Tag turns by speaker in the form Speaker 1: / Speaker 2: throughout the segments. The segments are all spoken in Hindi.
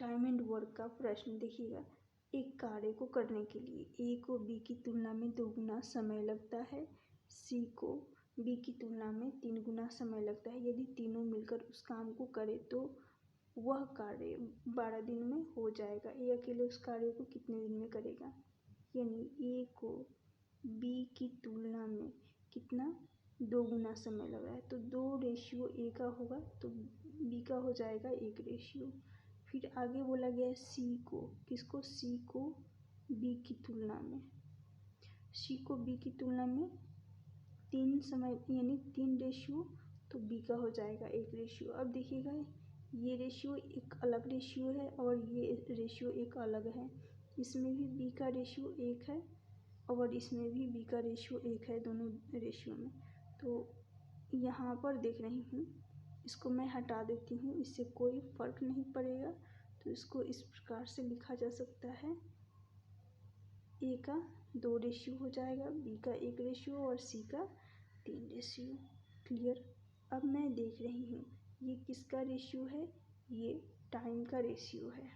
Speaker 1: टाइम एंड वर्क का प्रश्न देखिएगा। एक कार्य को करने के लिए ए को बी की तुलना में 2 गुना समय लगता है, सी को बी की तुलना में 3 गुना समय लगता है। यदि तीनों मिलकर उस काम को करें तो वह कार्य 12 दिन में हो जाएगा। ए अकेले उस कार्य को कितने दिन में करेगा? यानी ए को बी की तुलना में कितना 2 गुना समय लग रहा है, तो 2 रेशियो ए का होगा तो बी का हो जाएगा 1 रेशियो। फिर आगे बोला गया है सी को, किसको? सी को बी की तुलना में, सी को बी की तुलना में 3 समय यानी 3 रेशियो, तो बी का हो जाएगा 1 रेशियो। अब देखिएगा ये रेशियो एक अलग रेशियो है और ये रेशियो एक अलग है। इसमें भी बी का रेशियो 1 है और इसमें भी बी का रेशियो 1 है, दोनों रेशियो में। तो यहाँ पर देख रही हूँ, इसको मैं हटा देती हूँ, इससे कोई फ़र्क नहीं पड़ेगा। तो इसको इस प्रकार से लिखा जा सकता है, ए का 2 रेशियो हो जाएगा, बी का 1 रेशियो और सी का 3 रेशियो। क्लियर? अब मैं देख रही हूँ ये किसका रेशियो है? ये टाइम का रेशियो है।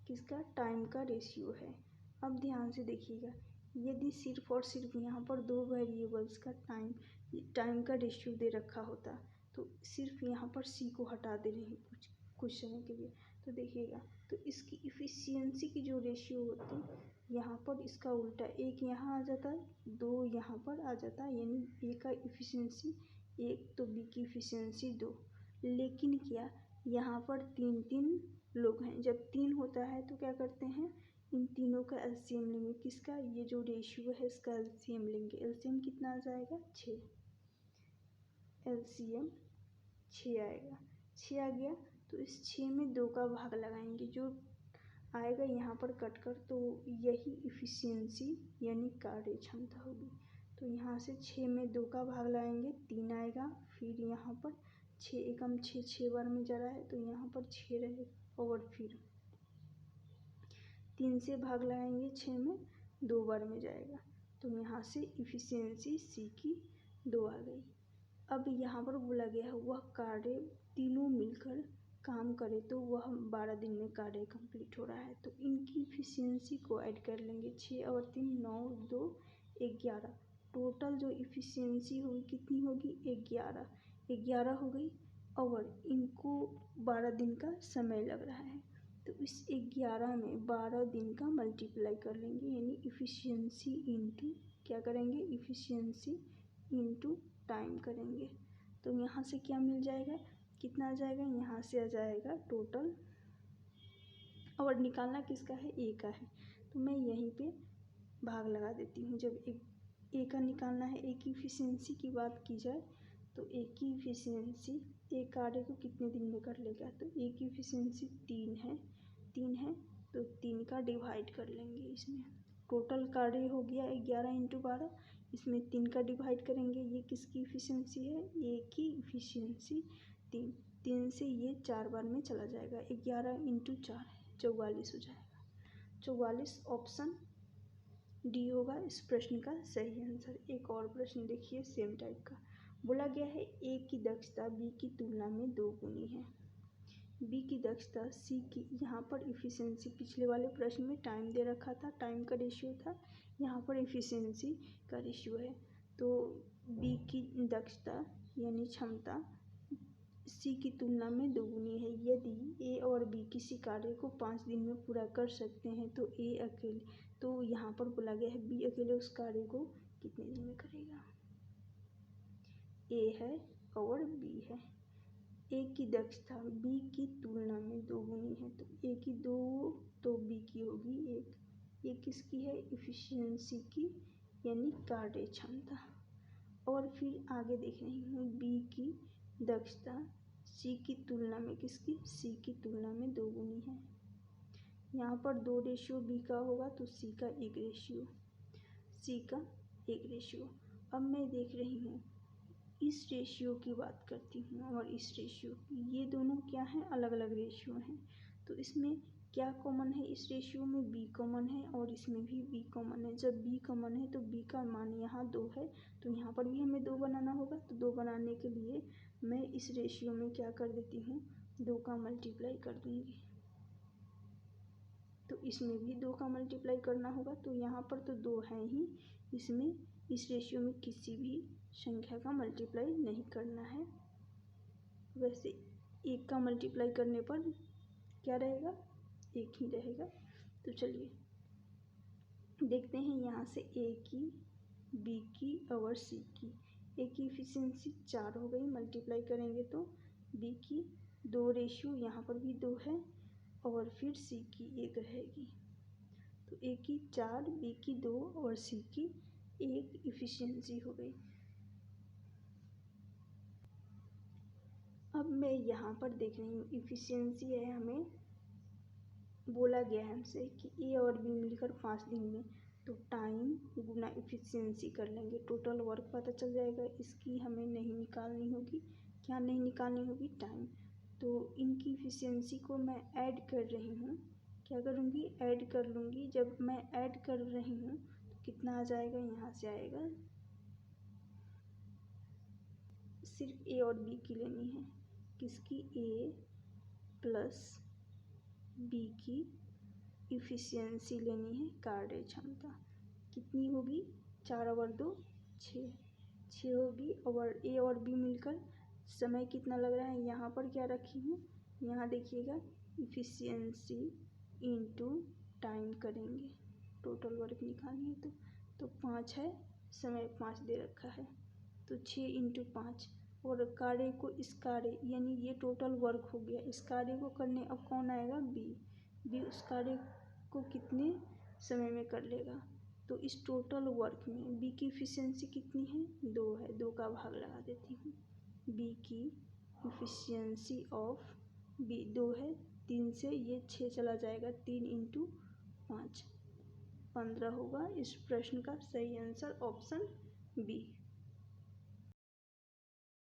Speaker 1: किसका? टाइम का रेशियो है। अब ध्यान से देखिएगा, यदि सिर्फ और सिर्फ यहाँ पर 2 वेरिएबल्स का टाइम का रेशियो दे रखा होता तो सिर्फ यहाँ पर सी को हटा दे रही कुछ समय के लिए, तो देखिएगा तो इसकी इफ़िशियंसी की जो रेशियो होती यहाँ पर इसका उल्टा, 1 यहाँ आ जाता, 2 यहाँ पर आ जाता, यानी ए का इफ़िशियंसी 1 तो बी की इफ़िशियंसी 2। लेकिन क्या यहाँ पर 3 लोग हैं, जब 3 होता है तो क्या करते हैं, इन तीनों का एलसीएम लेंगे। किसका? ये जो रेशियो है इसका एलसीएम लेंगे। एलसीएम कितना आ जाएगा? 6। एलसीएम 6 आएगा। 6 आ गया तो इस 6 में 2 का भाग लगाएंगे, जो आएगा यहाँ पर कट कर, तो यही इफ़िशियंसी यानी कार्य क्षमता होगी। तो यहाँ से 6 में 2 का भाग लगाएंगे, 3 आएगा। फिर यहाँ पर 6 एकम 6 6 बार में जा रहा है तो यहाँ पर 6 रहेगा और फिर 3 से भाग लगाएंगे, 6 में 2 बार में जाएगा, तो यहाँ से इफ़िशियंसी सी की 2 आ गई। अब यहाँ पर बोला गया है वह कार्य तीनों मिलकर काम करे तो वह 12 दिन में कार्य कंप्लीट हो रहा है। तो इनकी इफ़िशियंसी को ऐड कर लेंगे, 6 और 3 9 2 11। टोटल जो इफ़िशियंसी होगी कितनी होगी? 11 हो गई और इनको 12 दिन का समय लग रहा है, तो इस 11 में 12 दिन का मल्टीप्लाई कर लेंगे, यानी इफ़िशियंसी इंटू क्या करेंगे? इफ़िशियंसी इंटू टाइम करेंगे। तो यहाँ से क्या मिल जाएगा? कितना आ जाएगा? यहाँ से आ जाएगा टोटल, और निकालना किसका है? ए का है, तो मैं यहीं पे भाग लगा देती हूँ। जब ए का निकालना है, ए की इफ़िशियंसी की बात की जाए तो ए की इफ़िशियंसी एक कार्य को कितने दिन में कर लेगा? तो ए की इफ़िशियंसी 3 है तो 3 का डिवाइड कर लेंगे इसमें। टोटल कार्य हो गया 11 × 12, इसमें 3 का डिवाइड करेंगे। ये किसकी इफ़िशियंसी है? ए की इफ़िशियंसी 3 से ये 4 बार में चला जाएगा, 11 × 4 44 हो जाएगा। 44 ऑप्शन डी होगा इस प्रश्न का सही आंसर। एक और प्रश्न देखिए सेम टाइप का। बोला गया है ए की दक्षता बी की तुलना में 2 गुनी है। बी की दक्षता सी की, यहाँ पर इफ़िशियंसी पिछले वाले प्रश्न में टाइम दे रखा था, टाइम का रेशियो था, यहाँ पर इफ़िशियंसी का रेशियो है। तो बी की दक्षता यानी क्षमता सी की तुलना में 2 गुनी है। यदि ए और बी किसी कार्य को 5 दिन में पूरा कर सकते हैं तो ए अकेले, तो यहाँ पर बोला गया है बी अकेले उस कार्य को कितने दिन में करेगा? ए है और बी है। ए की दक्षता बी की तुलना में 2 गुनी है, तो ए की 2 तो बी की होगी 1। ये किसकी है? इफ़िशियंसी की यानी कार्य क्षमता। और फिर आगे देख रही हूँ बी की दक्षता सी की तुलना में किसकी? सी की तुलना में 2 गुनी है। यहाँ पर 2 रेशियो बी का होगा तो सी का 1 रेशियो, सी का 1 रेशियो। अब मैं देख रही हूँ इस रेशियो की बात करती हूँ और इस रेशियो की, ये दोनों क्या हैं? अलग अलग रेशियो हैं। तो इसमें क्या कॉमन है? इस रेशियो में बी कॉमन है और इसमें भी बी कॉमन है। जब बी कॉमन है तो बी का मान यहाँ 2 है, तो यहाँ पर भी हमें 2 बनाना होगा। तो 2 बनाने के लिए मैं इस रेशियो में क्या कर देती हूँ? 2 का मल्टीप्लाई कर दूँगी। तो इसमें भी 2 का मल्टीप्लाई करना होगा। तो यहाँ पर तो 2 है ही, इसमें इस रेशियो में किसी भी संख्या का मल्टीप्लाई नहीं करना है। वैसे 1 का मल्टीप्लाई करने पर क्या रहेगा, 1 ही रहेगा। तो चलिए देखते हैं यहाँ से ए की, बी की और सी की। ए की इफिशियंसी 4 हो गई, मल्टीप्लाई करेंगे तो बी की 2 रेशियो यहाँ पर भी 2 है और फिर सी की 1 रहेगी। तो ए की 4, बी की 2 और सी की 1 इफिशियंसी हो गई। अब मैं यहाँ पर देख रही हूँ इफिशियंसी है, हमें बोला गया है हमसे कि ए और बी मिलकर 5 दिन में, तो टाइम गुना इफिशियंसी कर लेंगे, टोटल वर्क पता चल जाएगा। इसकी हमें नहीं निकालनी होगी, क्या नहीं निकालनी होगी, टाइम। तो इनकी इफिशियंसी को मैं ऐड कर रही हूँ, क्या करूँगी, ऐड कर लूँगी। जब मैं ऐड कर रही हूँ तो कितना आ जाएगा, यहाँ से आएगा, सिर्फ ए और बी की लेनी है, किसकी, ए प्लस बी की इफिशियंसी लेनी है, कार्य क्षमता कितनी होगी, 4 और 2 6 होगी। और ए और बी मिलकर समय कितना लग रहा है, यहाँ पर क्या रखी हूँ, यहाँ देखिएगा इफिशियंसी इनटू टाइम करेंगे, टोटल वर्क निकालनी है। तो 5 है, समय 5 दे रखा है, तो 6 इंटू 5। और कार्य को, इस कार्य यानी ये टोटल वर्क हो गया, इस कार्य को करने अब कौन आएगा, बी उस कार्य को कितने समय में कर लेगा। तो इस टोटल वर्क में बी की इफिशियंसी कितनी है, 2 है, 2 का भाग लगा देती हूँ। बी की इफिशियंसी ऑफ बी 2 है, 3 से ये 6 चला जाएगा, 3 इंटू 5 15 होगा। इस प्रश्न का सही आंसर ऑप्शन बी।